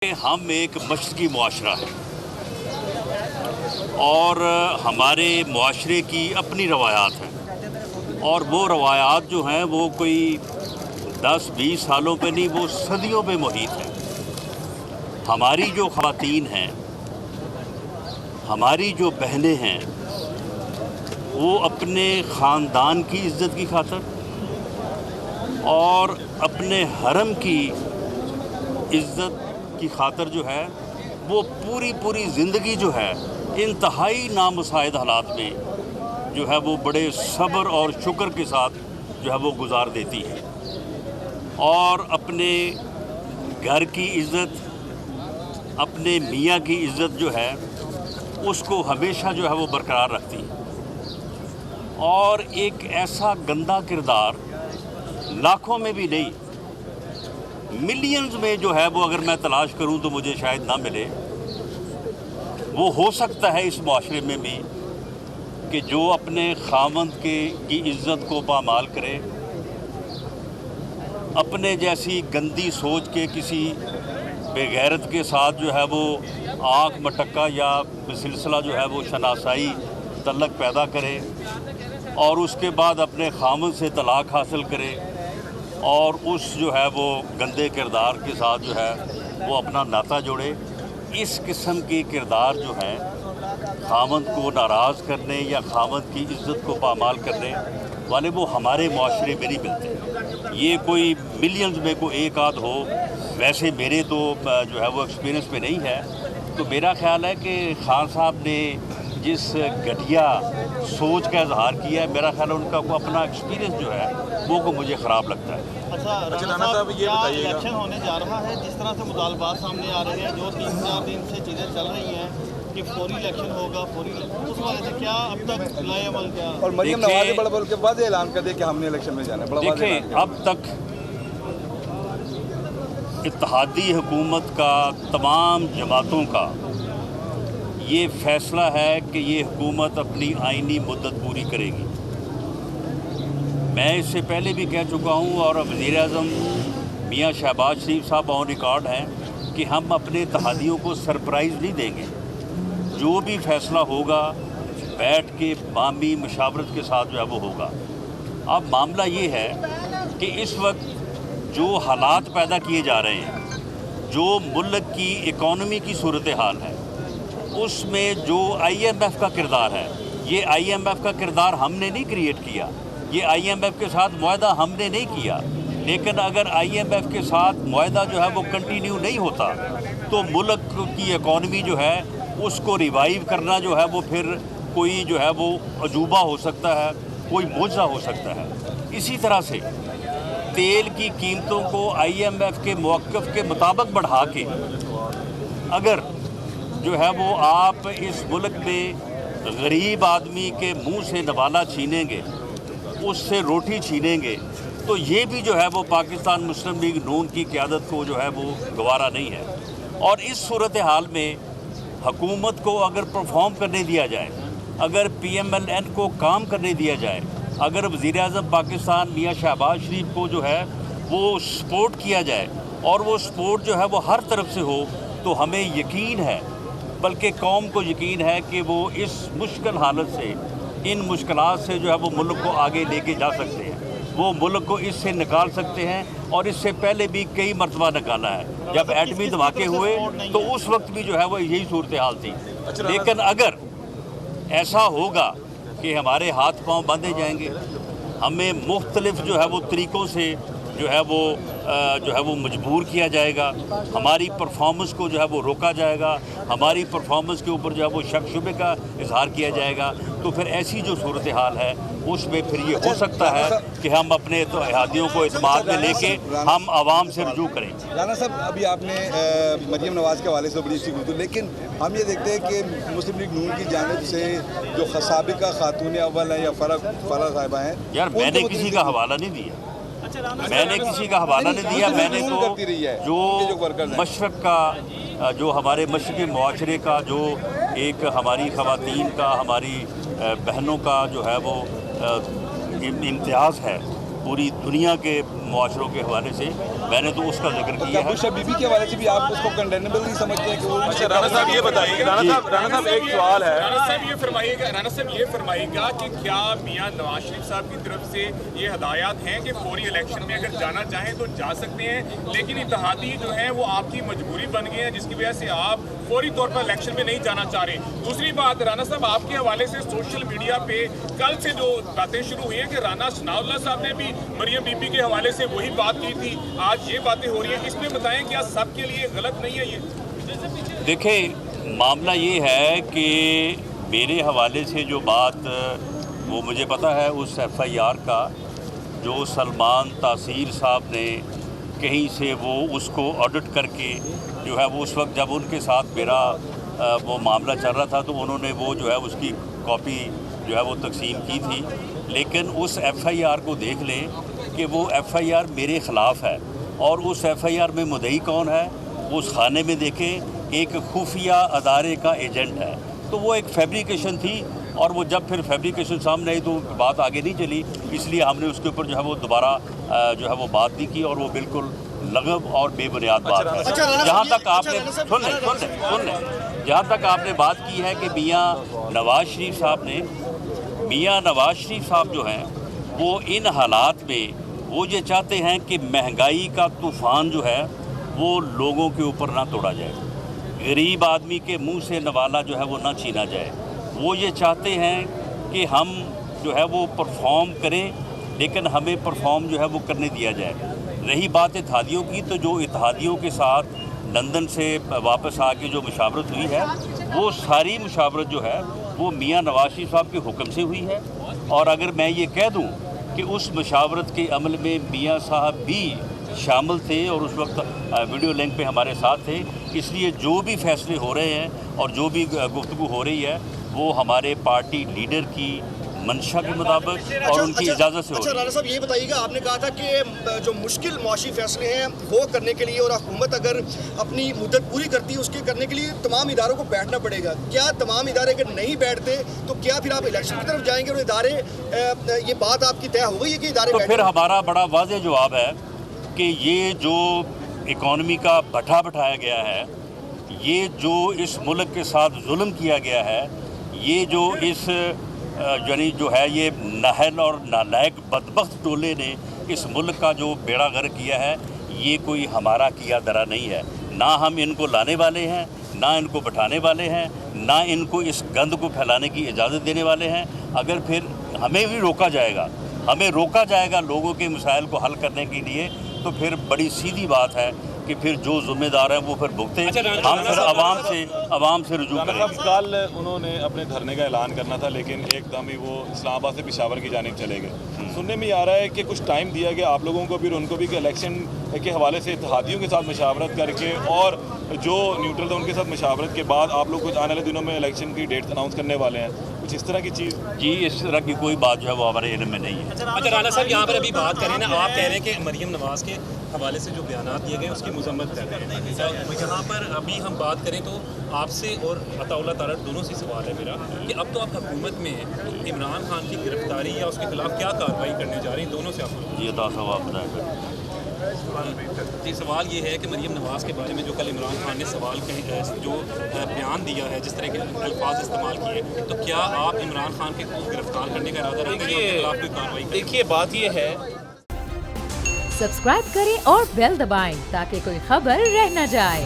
हम एक मशरक़ी मुआशरा है और हमारे मुआशरे की अपनी रवायात हैं और वो रवायात जो हैं वो कोई 10-20 सालों पे नहीं, वो सदियों पे मुहित हैं। हमारी जो ख़वातीन हैं, हमारी जो बहनें हैं, वो अपने ख़ानदान की इज़्ज़त की खातिर और अपने हरम की इज़्ज़त की खातिर जो है वो पूरी ज़िंदगी जो है इंतहाई नामुसाइद हालात में जो है वो बड़े सब्र और शुक्र के साथ जो है वो गुजार देती है और अपने घर की इज़्ज़त, अपने मियाँ की इज़्ज़त जो है उसको हमेशा जो है वो बरकरार रखती है। और एक ऐसा गंदा किरदार लाखों में भी नहीं, मिलियंस में जो है वो अगर मैं तलाश करूं तो मुझे शायद ना मिले। वो हो सकता है इस माशरे में भी कि जो अपने खामंद की इज़्ज़त को पामाल करे, अपने जैसी गंदी सोच के किसी बेगैरत के साथ जो है वो आँख मटक्का या सिलसिला जो है वो शनासाई तल्लक पैदा करे और उसके बाद अपने खामंद से तलाक हासिल करे और उस जो है वो गंदे किरदार के साथ जो है वो अपना नाता जोड़े। इस किस्म की किरदार जो है खामंद को नाराज़ करने या खामंद की इज़्ज़त को पामाल करने वाले वो हमारे माशरे में नहीं मिलते। ये कोई मिलियंस में कोई एक आध हो, वैसे मेरे तो जो है वो एक्सपीरियंस में नहीं है। तो मेरा ख्याल है कि खान साहब ने जिस घटिया सोच का इजहार किया है, मेरा ख्याल है उनका को अपना एक्सपीरियंस जो है वो मुझे ख़राब लगता है। अच्छा राणा साहब, ये बताइएगा, इलेक्शन होने जा रहा है, जिस तरह से मुतालबात सामने आ रहे हैं, जो 3-4 दिन से चीज़ें चल रही हैं कि फौरी इलेक्शन होगा, उस वाले से क्या अब तक नए अमल क्या? और मरियम नवाज ने बड़ा बोल के बाद ऐलान कर दिया कि हमने इलेक्शन में जाना है। देखिए, अब तक इत्तेहादी हुकूमत का तमाम जमातों का ये फ़ैसला है कि ये हुकूमत अपनी आइनी मुद्दत पूरी करेगी। मैं इससे पहले भी कह चुका हूँ और वज़ीर-ए-आज़म मियाँ शहबाज शरीफ साहब ऑन रिकॉर्ड हैं कि हम अपने इत्तेहादियों को सरप्राइज़ नहीं देंगे। जो भी फ़ैसला होगा बैठ के बामी मशावरत के साथ जो है वो होगा। अब मामला ये है कि इस वक्त जो हालात पैदा किए जा रहे हैं, जो मुल्क की इकॉनमी की सूरत हाल है, उसमें जो IMF का किरदार है, ये IMF का किरदार हमने नहीं क्रिएट किया, ये IMF के साथ मुआहदा हमने नहीं किया। लेकिन अगर IMF के साथ मुआहदा जो है वो कंटिन्यू नहीं होता तो मुल्क की इकॉनमी जो है उसको रिवाइव करना जो है वो फिर कोई जो है वो अजूबा हो सकता है, कोई मुआवजा हो सकता है। इसी तरह से तेल की कीमतों को IMF के मौक़िफ़ के मुताबिक बढ़ा के अगर जो है वो आप इस मुल्क में गरीब आदमी के मुंह से नवाला छीनेंगे, उससे रोटी छीनेंगे, तो ये भी जो है वो पाकिस्तान मुस्लिम लीग नून की क़यादत को जो है वो गवारा नहीं है। और इस सूरत हाल में हुकूमत को अगर परफॉर्म करने दिया जाए, अगर PMLN को काम करने दिया जाए, अगर वज़ीर-ए-आज़म पाकिस्तान मियाँ शहबाज शरीफ को जो है वो सपोर्ट किया जाए और वो सपोर्ट जो है वो हर तरफ से हो, तो हमें यकीन है, बल्कि कौम को यकीन है कि वो इस मुश्किल हालत से, इन मुश्किलात से जो है वो मुल्क को आगे लेके जा सकते हैं, वो मुल्क को इससे निकाल सकते हैं। और इससे पहले भी कई मरतबा निकाला है। जब एटमी धमाके हुए तो उस वक्त भी जो है वो यही सूरत हाल थी। लेकिन अगर ऐसा होगा कि हमारे हाथ पांव बांधे जाएंगे, हमें मुख्तलिफ जो है वो तरीक़ों से जो है वो मजबूर किया जाएगा, हमारी परफॉर्मेंस को जो है वो रोका जाएगा, हमारी परफॉर्मेंस के ऊपर जो है वो शक शुबे का इजहार किया जाएगा, तो फिर ऐसी जो सूरत हाल है उसमें फिर ये हो सकता है कि हम अपने इत्तेहादियों को इत्मीनान में लेके हम आवाम से रुजू करें। राणा साहब, अभी आपने मरियम नवाज के हवाले से बड़ी सी गुफ्तगू, लेकिन हम ये देखते हैं कि मुस्लिम लीग नून की जानिब से जो साबिक़ा खातून अव्वल हैं या फरह साहिबा हैं, यार मैंने किसी का हवाला नहीं दिया, मैंने किसी का हवाला नहीं दिया। मैंने तो जो मशरक़ का, जो हमारे मशरक़ी मुआशरे का जो एक हमारी ख़वातीन का, हमारी बहनों का जो है वो इम्तियाज़ है पूरी दुनिया के मुआशरों के हवाले से मैंने तो उसका जिक्र किया है। बुशरा बीबी के हवाले से भी आप उसको कंडेनेबल नहीं समझते हैं कि वो अच्छा राणा साहब ये बताइए, राणा साहब एक सवाल है। राणा साहब ये फरमाइएगा कि क्या मियां नवाज शरीफ साहब की तरफ से ये हदायत हैं कि फौरी इलेक्शन में अगर जाना चाहें तो जा सकते हैं, लेकिन इत्तेहादी जो है वो आपकी मजबूरी बन गए हैं जिसकी वजह से आप फौरी तौर पर इलेक्शन में नहीं जाना चाह रहे। दूसरी बात राणा साहब आपके हवाले से सोशल मीडिया पे कल से जो बातें शुरू हुई हैं कि राणा सनाउल्लाह साहब ने भी मरियम बीबी के हवाले से वही बात की थी, आज ये बातें हो रही हैं, इसमें बताएं क्या सबके लिए गलत नहीं है ये? देखिए मामला ये है कि मेरे हवाले से जो बात वो मुझे पता है उस FIR का जो सलमान तासीर साहब ने कहीं से वो उसको ऑडिट करके जो है वो उस वक्त जब उनके साथ मेरा वो मामला चल रहा था तो उन्होंने वो जो है उसकी कॉपी जो है वो तकसीम की थी, लेकिन उस FIR को देख लें कि वो FIR मेरे ख़िलाफ़ है और उस FIR में मुद्दई कौन है वो उस खाने में देखें एक खुफिया अदारे का एजेंट है। तो वो एक फैब्रिकेशन थी और वो जब फिर फैब्रिकेशन सामने आई तो बात आगे नहीं चली, इसलिए हमने उसके ऊपर जो है वो दोबारा जो है वो बात नहीं की और वो बिल्कुल लगब और बेबुनियाद बात है। जहाँ तक आपने सुन लें जहाँ तक आपने बात की है कि मियाँ नवाज शरीफ साहब जो हैं वो इन हालात में वो ये चाहते हैं कि महंगाई का तूफ़ान जो है वो लोगों के ऊपर ना तोड़ा जाए, गरीब आदमी के मुंह से नवाला जो है वो ना छीना जाए। वो ये चाहते हैं कि हम जो है वो परफॉर्म करें लेकिन हमें परफॉर्म जो है वो करने दिया जाए। रही बात इत्तेहादियों की, तो जो इत्तेहादियों के साथ लंदन से वापस आके जो मुशावरत हुई है वो सारी मुशावरत जो है वो मियाँ नवाज शरीफ साहब के हुक्म से हुई है। और अगर मैं ये कह दूँ कि उस मुशावरत के अमल में मियाँ साहब भी शामिल थे और उस वक्त वीडियो लिंक पे हमारे साथ थे, इसलिए जो भी फैसले हो रहे हैं और जो भी गुफ्तगू हो रही है वो हमारे पार्टी लीडर की मंशा के मुताबिक और उनकी इजाज़त से हो रही है। राणा साहब ये बताइएगा, आपने कहा था कि जो मुश्किल मुआशी फैसले हैं वो करने के लिए और हुकूमत अगर अपनी मुद्दत पूरी करती है उसके करने के लिए तमाम इदारों को बैठना पड़ेगा। क्या तमाम इदारे अगर नहीं बैठते तो क्या फिर आप इलेक्शन की तरफ जाएंगे और इदारे ये बात आपकी तय हो गई है कि इदारे तो फिर हमारा बड़ा वाज़ेह जवाब है कि ये जो इकॉनमी का भट्ठा बिठाया गया है, ये जो इस मुल्क के साथ जुल्म किया गया है, ये जो इस यानी जो है ये नाहल और नालायक बदबख्त टोले ने इस मुल्क का जो बेड़ा गर्क किया है, ये कोई हमारा किया दरा नहीं है। ना हम इनको लाने वाले हैं, ना इनको बैठाने वाले हैं, ना इनको इस गंद को फैलाने की इजाज़त देने वाले हैं। अगर फिर हमें रोका जाएगा लोगों के मसाइल को हल करने के लिए, तो फिर बड़ी सीधी बात है कि फिर जो ज़िम्मेदार हैं वो फिर भुगते। हम फिर आवाम से रुजू करेंगे। कल उन्होंने अपने धरने का ऐलान करना था लेकिन एकदम ही वो इस्लामाबाद से पेशावर की जानिब चले गए। सुनने में आ रहा है कि कुछ टाइम दिया गया आप लोगों को भी और उनको भी कि इलेक्शन के हवाले से इत्तेहादियों के साथ मशावरत करके और जो न्यूट्रल था उनके साथ मशावरत के बाद आप लोग कुछ आने वाले दिनों में इलेक्शन की डेट अनाउंस करने वाले हैं, कुछ इस तरह की चीज़? जी, इस तरह की कोई बात जो है वो हमारे इल्म में नहीं है। अच्छा राणा साहब यहाँ पर अभी बात करें ना, आप कह रहे हैं कि मरियम नवाज़ के हवाले से जो बयानात दिए गए उसकी मजम्मत कर रहे हैं। यहाँ पर अभी हम बात करें तो आपसे और अताउल्लाह तारड़ दोनों से सवाल है मेरा कि अब तो आप हुकूमत में हैं, तो इमरान खान की गिरफ्तारी या उसके खिलाफ क्या कार्रवाई करने जा रही हैं, दोनों से आप जी बताएं। जी सवाल ये है कि मरियम नवाज़ के बारे में जो कल इमरान खान ने सवाल जो बयान दिया है, जिस तरह के अल्फाज इस्तेमाल किए, तो क्या आप इमरान खान के को गिरफ्तार करने का इरादा रखते हैं, उसके खिलाफ कोई कार्रवाई? देखिए बात ये है, सब्सक्राइब करें और बेल दबाएं ताकि कोई खबर रह न जाए।